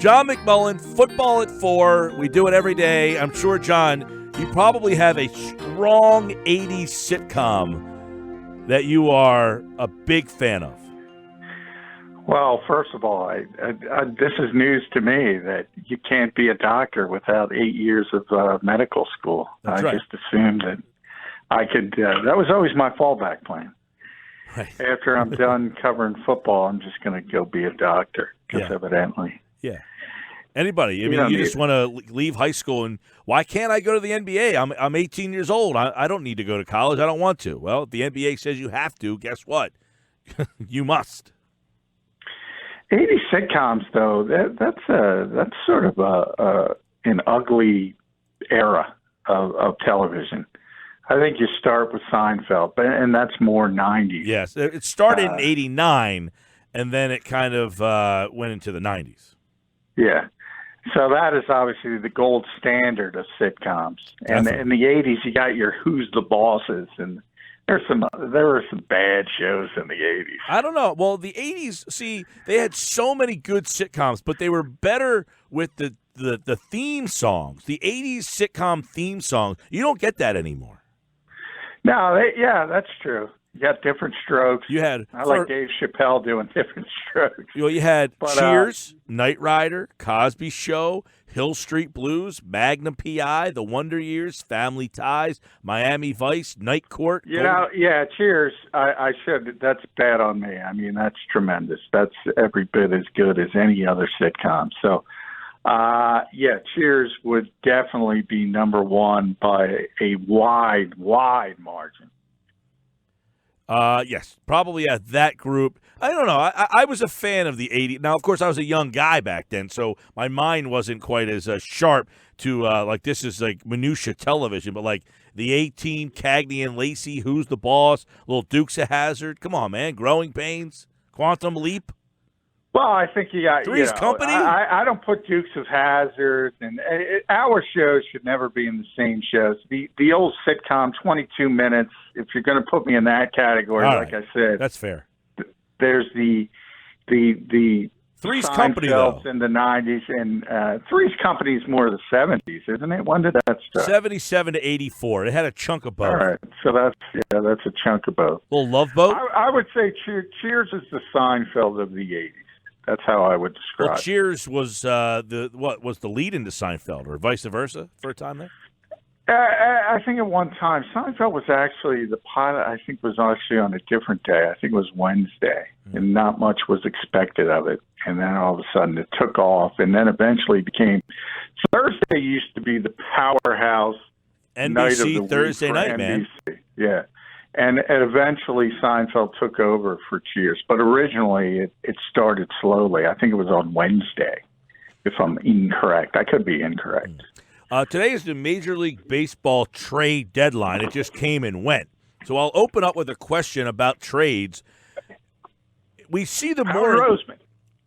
John McMullen, Football at 4. We do it every day. I'm sure, John, you probably have a strong 80s sitcom that you are a big fan of. Well, first of all, this is news to me that you can't be a doctor without 8 years of medical school. That's I right. just assumed that I could. That was always my fallback plan. Right. After I'm done covering football, I'm just going to go be a doctor because evidently. Yeah. Anybody. I mean, you just want to leave high school and why can't I go to the NBA? I'm 18 years old. I don't need to go to college. I don't want to. Well, if the NBA says you have to, guess what? You must. 80 sitcoms, though, that's sort of an ugly era of television. I think you start with Seinfeld, and that's more 90s. Yes, it started in 89, and then it kind of went into the 90s. Yeah. So that is obviously the gold standard of sitcoms. And in the 80s, you got your Who's the Bosses, and there were some bad shows in the 80s. I don't know. Well, the 80s, see, they had so many good sitcoms, but they were better with the theme songs. The 80s sitcom theme songs, you don't get that anymore. No, that's true. You got different strokes. I like Dave Chappelle doing different strokes. You had Cheers, Knight Rider, Cosby Show, Hill Street Blues, Magnum P.I., The Wonder Years, Family Ties, Miami Vice, Night Court. Cheers. I should. That's bad on me. I mean, that's tremendous. That's every bit as good as any other sitcom. So, Cheers would definitely be number one by a wide margin. Yes, probably at that group. I don't know. I was a fan of the 80s. Now, of course, I was a young guy back then, so my mind wasn't quite as sharp to, this is like minutia television, but like the A-Team, Cagney and Lacey, Who's the Boss, Little Dukes of Hazzard. Come on, man. Growing Pains, Quantum Leap. Well, I think you got Three's Company. I don't put Dukes of Hazzard, and our shows should never be in the same shows. The old sitcom, 22 minutes. If you're going to put me in that category, all like right. I said, that's fair. There's the Three's Company though in the 90s, and Three's Company is more of the 70s, isn't it? When did that start? 77 to 84. It had a chunk of both. All right, so that's a chunk of both. Little Love Boat. I would say Cheers is the Seinfeld of the 80s. That's how I would describe. Well, Cheers was was the lead into Seinfeld, or vice versa for a time there. I think at one time Seinfeld was actually the pilot. I think was actually on a different day. I think it was Wednesday, and not much was expected of it. And then all of a sudden it took off, and then eventually became Thursday. Used to be the powerhouse NBC night of the Thursday week night, for man. NBC. Yeah. And eventually Seinfeld took over for Cheers. But originally it started slowly. I think it was on Wednesday, if I'm incorrect. I could be incorrect. Today is the Major League Baseball trade deadline. It just came and went. So I'll open up with a question about trades. We see them more.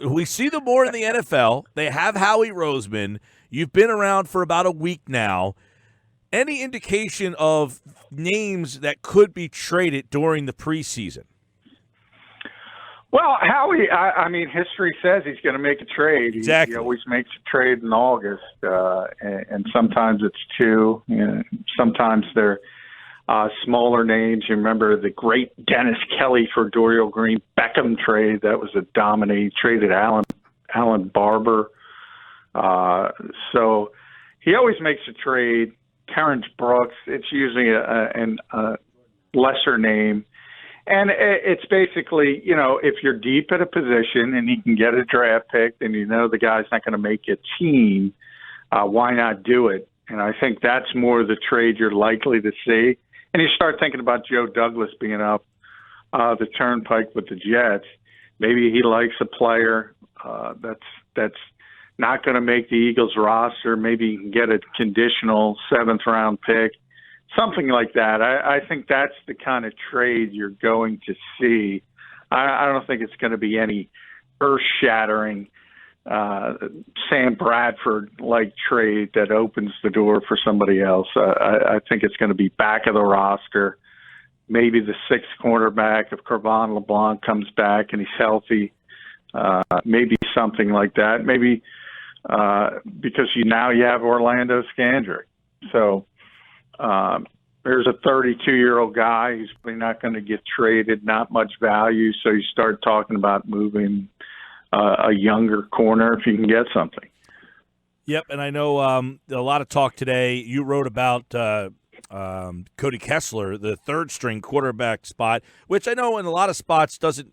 We see them more in the NFL. They have Howie Roseman. You've been around for about a week now. Any indication of names that could be traded during the preseason? Well, Howie, I mean, history says he's going to make a trade. Exactly. He always makes a trade in August, and sometimes it's two. Sometimes they're smaller names. You remember the great Dennis Kelly for Dorial Green Beckham trade. That was a dominating trade at Alan Barber. So he always makes a trade. Terrence Brooks, it's usually a lesser name. And it's basically, if you're deep at a position and he can get a draft pick and the guy's not going to make a team, why not do it? And I think that's more the trade you're likely to see. And you start thinking about Joe Douglas being up the turnpike with the Jets. Maybe he likes a player that's not going to make the Eagles roster. Maybe he can get a conditional 7th-round pick, something like that. I think that's the kind of trade you're going to see. I don't think it's going to be any earth-shattering Sam Bradford-like trade that opens the door for somebody else. I think it's going to be back of the roster. Maybe the 6th cornerback if Carvon LeBlanc comes back and he's healthy. Maybe something like that. Maybe because now you have Orlando Scandrick. So there's a 32-year-old guy who's probably not going to get traded, not much value. So you start talking about moving a younger corner if you can get something. Yep, and I know a lot of talk today. You wrote about Cody Kessler, the third-string quarterback spot, which I know in a lot of spots doesn't,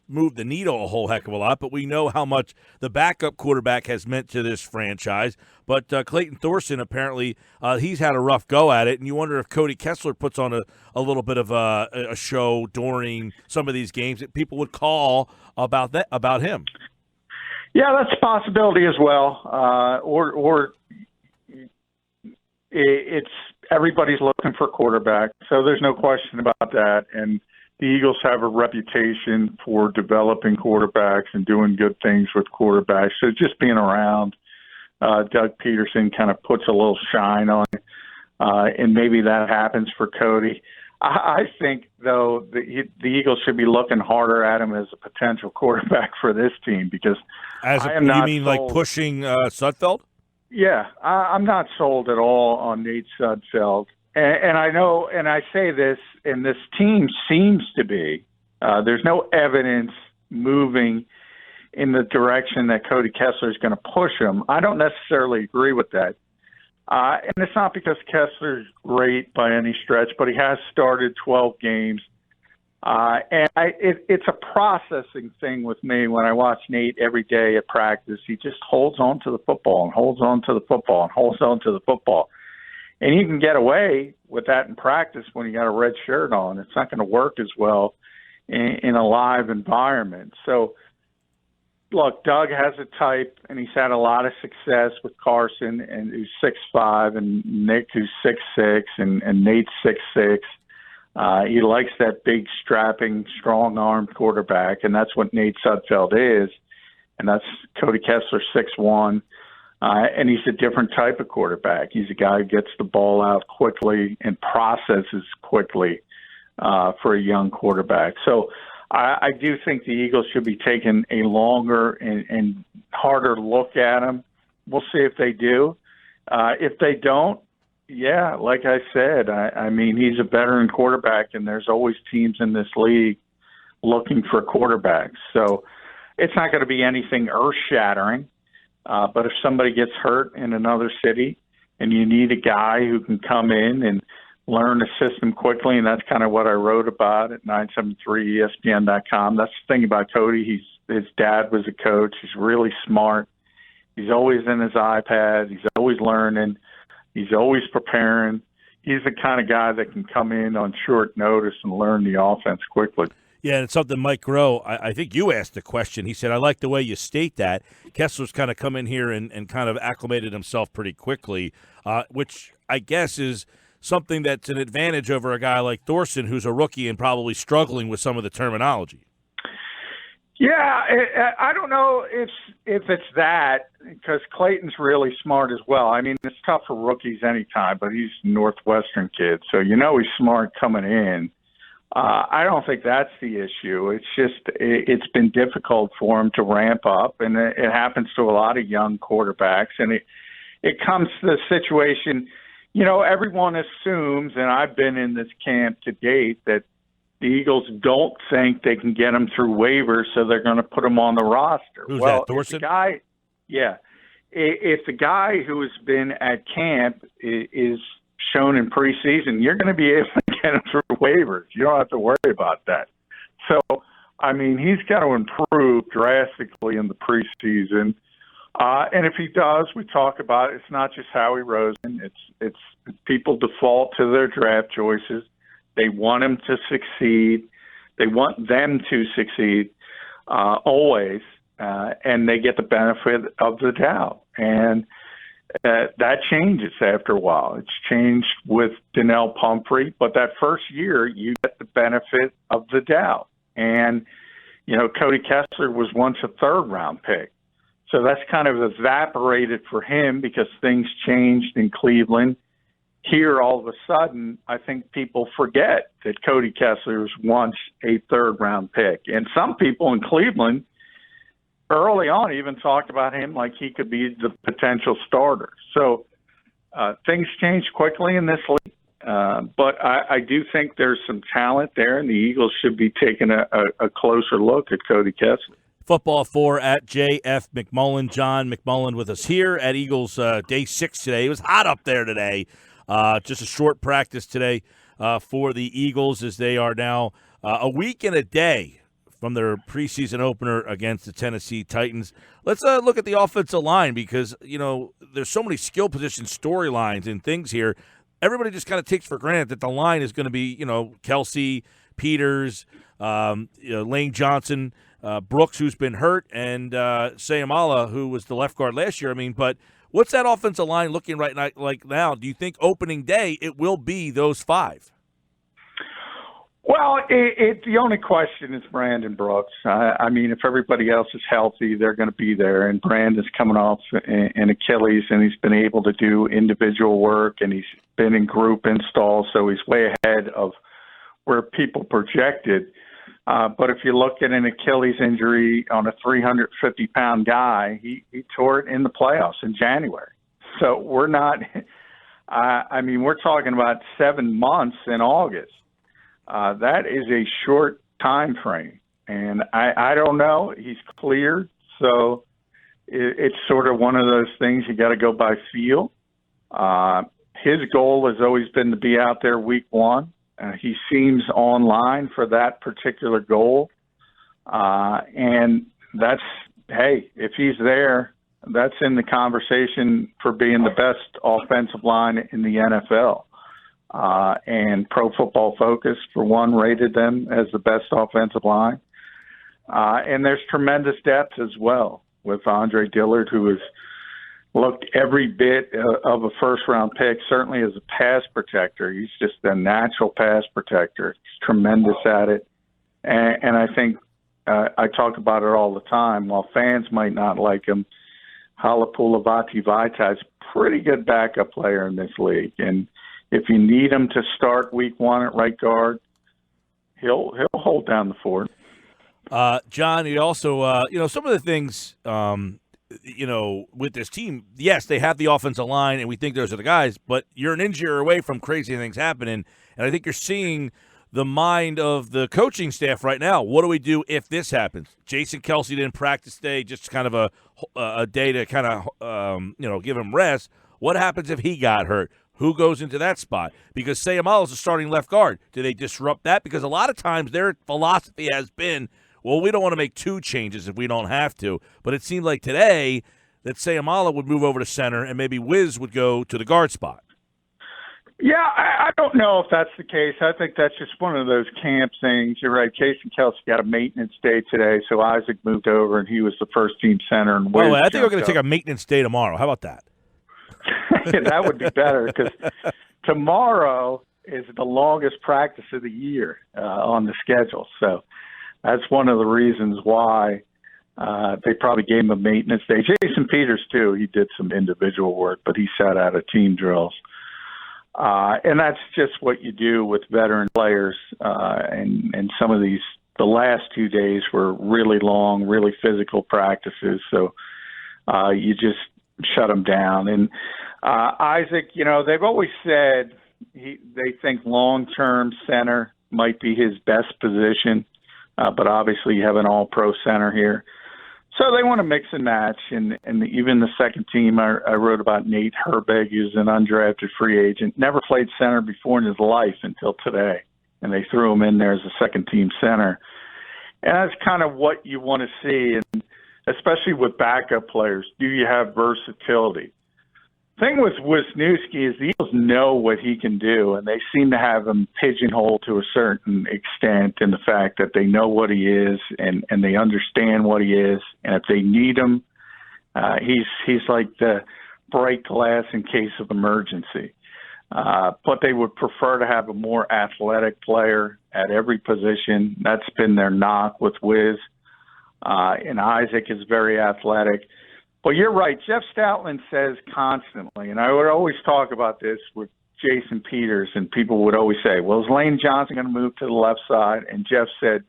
move the needle a whole heck of a lot, but we know how much the backup quarterback has meant to this franchise. But Clayton Thorson, apparently, he's had a rough go at it, and you wonder if Cody Kessler puts on a little bit of a show during some of these games that people would call about him. Yeah, that's a possibility as well. Or it's everybody's looking for a quarterback, so there's no question about that. And the Eagles have a reputation for developing quarterbacks and doing good things with quarterbacks. So just being around Doug Peterson kind of puts a little shine on it, and maybe that happens for Cody. I think, though, the Eagles should be looking harder at him as a potential quarterback for this team because you mean sold. Like pushing Sudfeld? Yeah, I'm not sold at all on Nate Sudfeld. And I know, and I say this, and this team seems to be, there's no evidence moving in the direction that Cody Kessler is going to push him. I don't necessarily agree with that. And it's not because Kessler's great by any stretch, but he has started 12 games. And it's a processing thing with me when I watch Nate every day at practice. He just holds on to the football and holds on to the football and holds on to the football. And you can get away with that in practice when you got a red shirt on. It's not going to work as well in a live environment. So, look, Doug has a type, and he's had a lot of success with Carson, and who's 6'5", and Nick, who's 6'6", and Nate's 6'6". He likes that big, strapping, strong-armed quarterback, and that's what Nate Sudfeld is, and that's Cody Kessler, 6'1", and he's a different type of quarterback. He's a guy who gets the ball out quickly and processes quickly for a young quarterback. So I do think the Eagles should be taking a longer and harder look at him. We'll see if they do. If they don't, yeah, like I said, I mean, he's a veteran quarterback, and there's always teams in this league looking for quarterbacks. So it's not going to be anything earth-shattering. But if somebody gets hurt in another city and you need a guy who can come in and learn the system quickly, and that's kind of what I wrote about at 973ESPN.com. That's the thing about Cody. His dad was a coach. He's really smart. He's always in his iPad. He's always learning. He's always preparing. He's the kind of guy that can come in on short notice and learn the offense quickly. Yeah, and it's something Mike Groh, I think you asked the question. He said, I like the way you state that. Kessler's kind of come in here and kind of acclimated himself pretty quickly, which I guess is something that's an advantage over a guy like Thorson, who's a rookie and probably struggling with some of the terminology. Yeah, I don't know if it's that, because Clayton's really smart as well. I mean, it's tough for rookies anytime, but he's a Northwestern kid, so he's smart coming in. I don't think that's the issue. It's just it's been difficult for him to ramp up, and it happens to a lot of young quarterbacks. And it comes to the situation, everyone assumes, and I've been in this camp to date, that the Eagles don't think they can get him through waivers, so they're going to put him on the roster. Who's that, Thorson? If the guy who has been at camp is shown in preseason, you're going to be able to get him through waivers. You don't have to worry about that. So, I mean, he's got to improve drastically in the preseason. And if he does, we talk about it. It's not just Howie Roseman. It's people default to their draft choices. They want him to succeed. They want them to succeed always, and they get the benefit of the doubt. And that changes after a while. It's changed with Donnell Pumphrey, but that first year you get the benefit of the doubt. And, Cody Kessler was once a third-round pick. So that's kind of evaporated for him because things changed in Cleveland. Here, all of a sudden, I think people forget that Cody Kessler was once a third-round pick. And some people in Cleveland early on even talked about him like he could be the potential starter. So things change quickly in this league. But I do think there's some talent there, and the Eagles should be taking a closer look at Cody Kessler. Football 4 at JF McMullen. John McMullen with us here at Eagles Day 6 today. It was hot up there today. Just a short practice today for the Eagles as they are now a week and a day from their preseason opener against the Tennessee Titans. Let's look at the offensive line because, there's so many skill position storylines and things here. Everybody just kind of takes for granted that the line is going to be, Kelsey, Peters, Lane Johnson, Brooks, who's been hurt, and Sayamala, who was the left guard last year. But what's that offensive line looking like now? Do you think opening day it will be those 5? Well, the only question is Brandon Brooks. If everybody else is healthy, they're going to be there. And Brandon's coming off an Achilles, and he's been able to do individual work, and he's been in group installs, so he's way ahead of where people projected. But if you look at an Achilles injury on a 350-pound guy, he tore it in the playoffs in January. So we're not we're talking about 7 months in August. That is a short time frame. And I don't know. He's cleared. So it's sort of one of those things you got to go by feel. His goal has always been to be out there week 1. He seems online for that particular goal. And that's, hey, if he's there, that's in the conversation for being the best offensive line in the NFL. And Pro Football Focus, for one, rated them as the best offensive line. And there's tremendous depth as well with Andre Dillard, who has looked every bit of a first-round pick, certainly as a pass protector. He's just a natural pass protector. He's tremendous at it. And I think I talk about it all the time. While fans might not like him, Halapoulivaati Vaitai is a pretty good backup player in this league. And if you need him to start week 1 at right guard, he'll hold down the fort. John, you also, some of the things, with this team, yes, they have the offensive line, and we think those are the guys, but you're an injury away from crazy things happening, and I think you're seeing the mind of the coaching staff right now. What do we do if this happens? Jason Kelsey didn't practice today, just kind of a day to kind of, give him rest. What happens if he got hurt? Who goes into that spot? Because Sayamala is a starting left guard. Do they disrupt that? Because a lot of times their philosophy has been, well, we don't want to make 2 changes if we don't have to. But it seemed like today that Sayamala would move over to center and maybe Wiz would go to the guard spot. Yeah, I don't know if that's the case. I think that's just one of those camp things. You're right. Jason Kelsey got a maintenance day today, so Isaac moved over and he was the first-team center. And I think we're going to take a maintenance day tomorrow. How about that? That would be better because tomorrow is the longest practice of the year on the schedule. So that's one of the reasons why they probably gave him a maintenance day. Jason Peters, too, he did some individual work, but he sat out of team drills. And that's just what you do with veteran players. And some of these, the last 2 days were really long, really physical practices. So you just shut them down. And Isaac, they've always said they think long-term center might be his best position, but obviously you have an all-pro center here. So they want to mix and match, and even the second team, I wrote about Nate Herbig, who's an undrafted free agent, never played center before in his life until today, and they threw him in there as a second-team center. And that's kind of what you want to see, and especially with backup players. Do you have versatility? Thing with Wisniewski is the Eagles know what he can do, and they seem to have him pigeonholed to a certain extent in the fact that they know what he is and they understand what he is. And if they need him, he's like the break glass in case of emergency. But they would prefer to have a more athletic player at every position. That's been their knock with Wiz. And Isaac is very athletic. Well, you're right. Jeff Stoutland says constantly, and I would always talk about this with Jason Peters, and people would always say, well, is Lane Johnson going to move to the left side? And Jeff said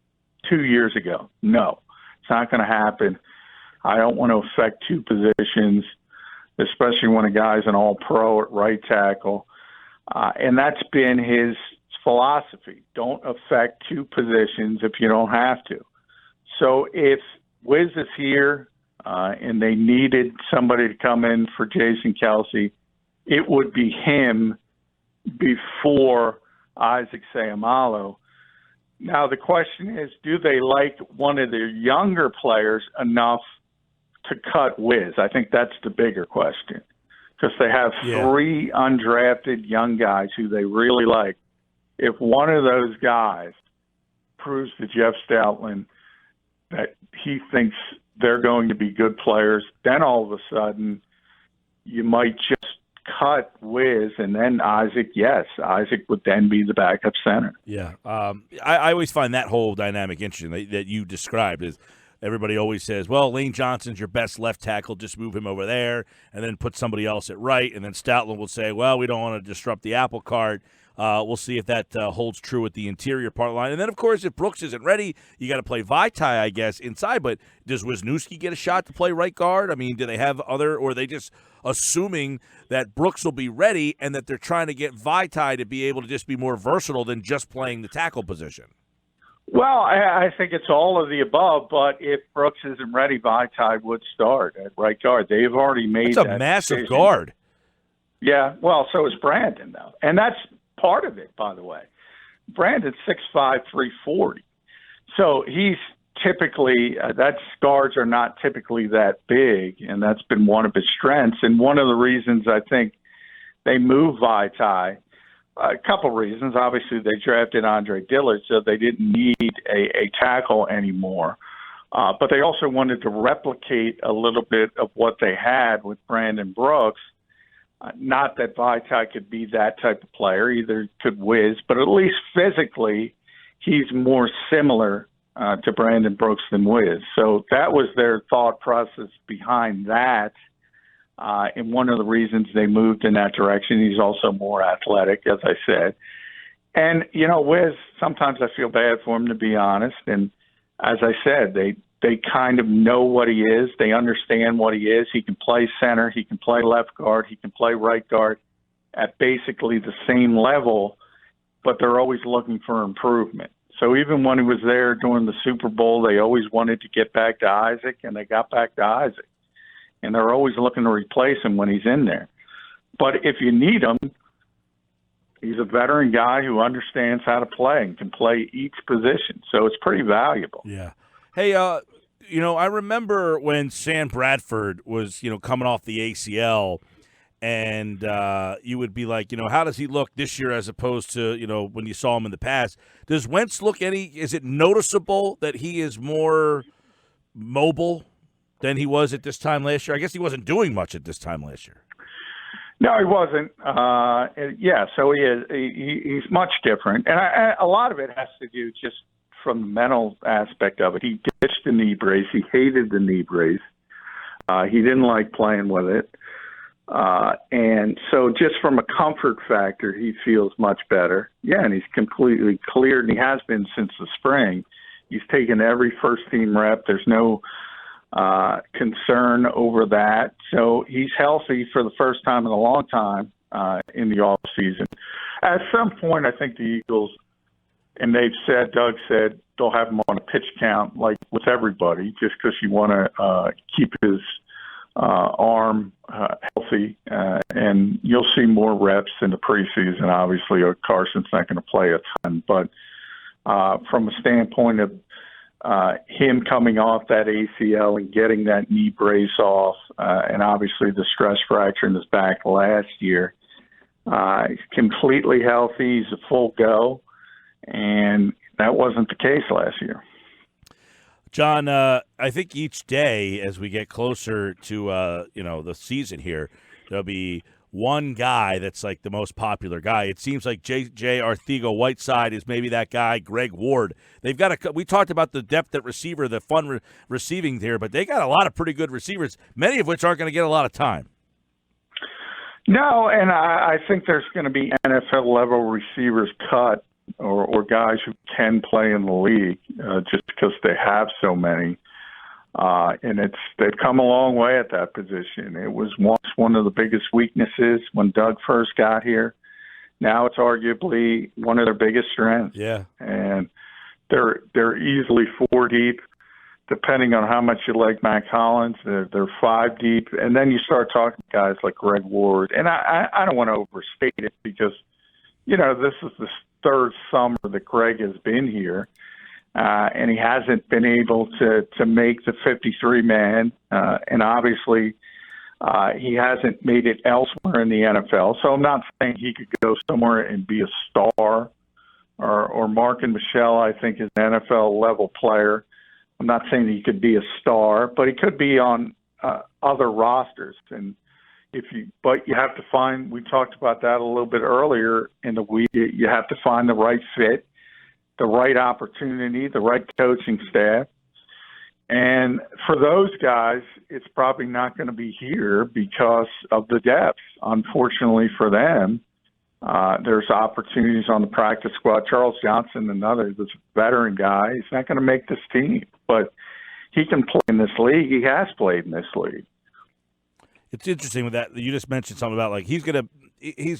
2 years ago, no, it's not going to happen. I don't want to affect two positions, especially when a guy's an all-pro at right tackle. And that's been his philosophy. Don't affect two positions if you don't have to. So if Wiz is here and they needed somebody to come in for Jason Kelce, it would be him before Isaac Seumalo. Now, the question is, do they like one of their younger players enough to cut Wiz? I think that's the bigger question, because they have three undrafted young guys who they really like. If one of those guys proves to Jeff Stoutland that he thinks they're going to be good players, then all of a sudden you might just cut Wiz, and then Isaac would then be the backup center. Yeah. I always find that whole dynamic interesting that you described. Is everybody always says, well, Lane Johnson's your best left tackle, just move him over there, and then put somebody else at right, and then Stoutland will say, well, we don't want to disrupt the apple cart. We'll see if that holds true with the interior part line. And then, of course, if Brooks isn't ready, you got to play Vaitai, I guess, inside. But does Wisniewski get a shot to play right guard? I mean, do they have other, or are they just assuming that Brooks will be ready and that they're trying to get Vaitai to be able to just be more versatile than just playing the tackle position? Well, I think it's all of the above, but if Brooks isn't ready, Vaitai would start at right guard. They've already made that. It's a massive decision. Guard. Yeah, well, so is Brandon, though. And that's part of it, by the way. Brandon's 6'5", 340. So he's typically, guards are not typically that big, and that's been one of his strengths. And one of the reasons I think they moved Vaitai, a couple reasons. Obviously, they drafted Andre Dillard, so they didn't need a tackle anymore. But they also wanted to replicate a little bit of what they had with Brandon Brooks. Not that Vaitai could be that type of player, either could Wiz, but at least physically, he's more similar to Brandon Brooks than Wiz. So that was their thought process behind that. And one of the reasons they moved in that direction, he's also more athletic, as I said. And, Wiz, sometimes I feel bad for him, to be honest. And as I said, they kind of know what he is. They understand what he is. He can play center. He can play left guard. He can play right guard at basically the same level, but they're always looking for improvement. So even when he was there during the Super Bowl, they always wanted to get back to Isaac, and they got back to Isaac. And they're always looking to replace him when he's in there. But if you need him, he's a veteran guy who understands how to play and can play each position. So it's pretty valuable. Yeah. Hey, I remember when Sam Bradford was, coming off the ACL, and you would be like, how does he look this year as opposed to, when you saw him in the past? Does Wentz look is it noticeable that he is more mobile than he was at this time last year? I guess he wasn't doing much at this time last year. No, he wasn't. So he is. He's much different. And a lot of it has to do just from the mental aspect of it. He ditched the knee brace. He hated the knee brace. He didn't like playing with it. And so just from a comfort factor, he feels much better. Yeah, and he's completely cleared, and he has been since the spring. He's taken every first-team rep. There's no concern over that. So he's healthy for the first time in a long time in the offseason. At some point, I think the Eagles, and Doug said, they'll have him on a pitch count like with everybody just because you want to keep his arm healthy. And you'll see more reps in the preseason. Obviously, Carson's not going to play a ton. But from a standpoint of him coming off that ACL and getting that knee brace off, and obviously the stress fracture in his back last year, he's completely healthy. He's a full go. And that wasn't the case last year. John, I think each day as we get closer to the season here, there'll be one guy that's like the most popular guy. It seems like J.J. Arcega-Whiteside is maybe that guy. Greg Ward. They've got we talked about the depth at receiver, the fun receiving here, but they got a lot of pretty good receivers, many of which aren't going to get a lot of time. No, and I think there's going to be NFL-level receivers cut or guys who can play in the league just because they have so many. And they've come a long way at that position. It was once one of the biggest weaknesses when Doug first got here. Now it's arguably one of their biggest strengths. Yeah. And they're easily 4 deep, depending on how much you like Mac Hollins. They're 5 deep. And then you start talking to guys like Greg Ward. And I don't want to overstate it because, this is the third summer that Greg has been here. And he hasn't been able to make the 53-man. And obviously he hasn't made it elsewhere in the NFL. So I'm not saying he could go somewhere and be a star. Or Mark and Michelle, I think, is an NFL-level player. I'm not saying he could be a star, but he could be on other rosters. And but you have to find. We talked about that a little bit earlier in the week. You have to find the right fit, the right opportunity, the right coaching staff. And for those guys, it's probably not going to be here because of the depth. Unfortunately for them, there's opportunities on the practice squad. Charles Johnson, another, this veteran guy, he's not going to make this team, but he can play in this league. He has played in this league. It's interesting with that. You just mentioned something about he's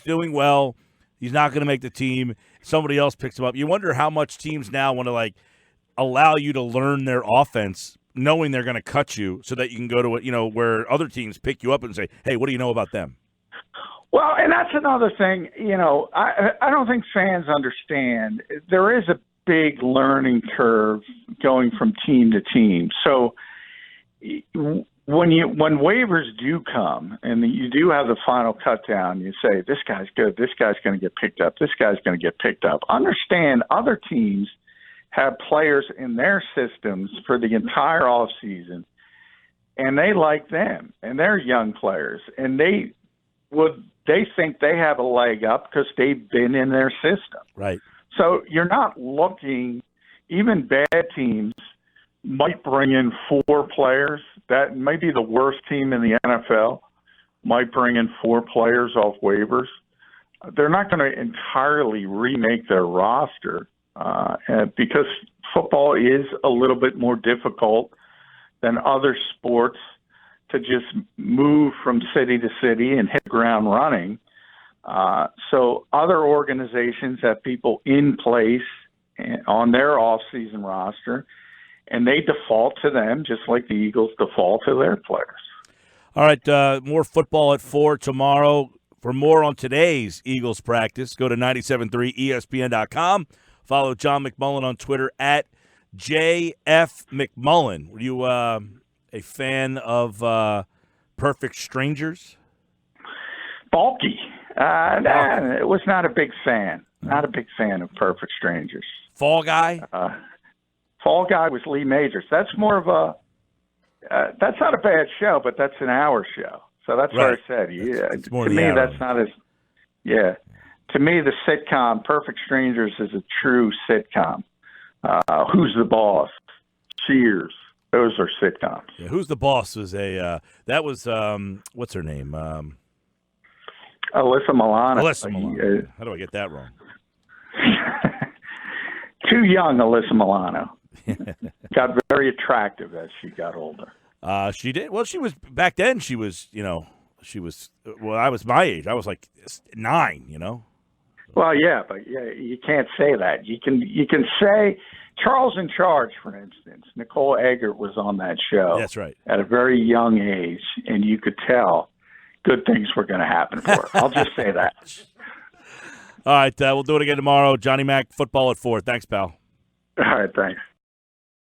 doing well. He's not going to make the team. Somebody else picks him up. You wonder how much teams now want to allow you to learn their offense, knowing they're going to cut you, so that you can go to where other teams pick you up and say, "Hey, what do you know about them?" Well, and that's another thing. I don't think fans understand. There is a big learning curve going from team to team. So when waivers do come and you do have the final cut down, you say, this guy's good, this guy's going to get picked up, this guy's going to get picked up. Understand other teams have players in their systems for the entire offseason, and they like them, and they're young players, and they think they have a leg up because they've been in their system. Right. So you're not looking, even bad teams might bring in 4 players. That may be the worst team in the NFL, might bring in 4 players off waivers. They're not going to entirely remake their roster because football is a little bit more difficult than other sports to just move from city to city and hit the ground running. So other organizations have people in place on their off-season roster, and they default to them just like the Eagles default to their players. All right, more football at 4 tomorrow. For more on today's Eagles practice, go to 973ESPN.com. Follow John McMullen on Twitter at JFMcMullen. Were you a fan of Perfect Strangers? Bulky. It was not a big fan. Not a big fan of Perfect Strangers. Fall Guy? Fall Guy was Lee Majors. That's more of a that's not a bad show, but that's an hour show. So that's right. what I said. It's more to me, hour. That's not as – yeah. To me, the sitcom Perfect Strangers is a true sitcom. Who's the Boss? Cheers. Those are sitcoms. Yeah, Who's the Boss was that was what's her name? Alyssa Milano. Alyssa Milano. How do I get that wrong? Too young, Alyssa Milano. Got very attractive as she got older. She did. Well, she was back then. She was, well, I was my age. I was like 9, Well, yeah, but you can't say that. You can say Charles in Charge, for instance. Nicole Eggert was on that show. That's right. At a very young age, and you could tell good things were going to happen for her. I'll just say that. All right, we'll do it again tomorrow. Johnny Mac, football at 4. Thanks, pal. All right, thanks.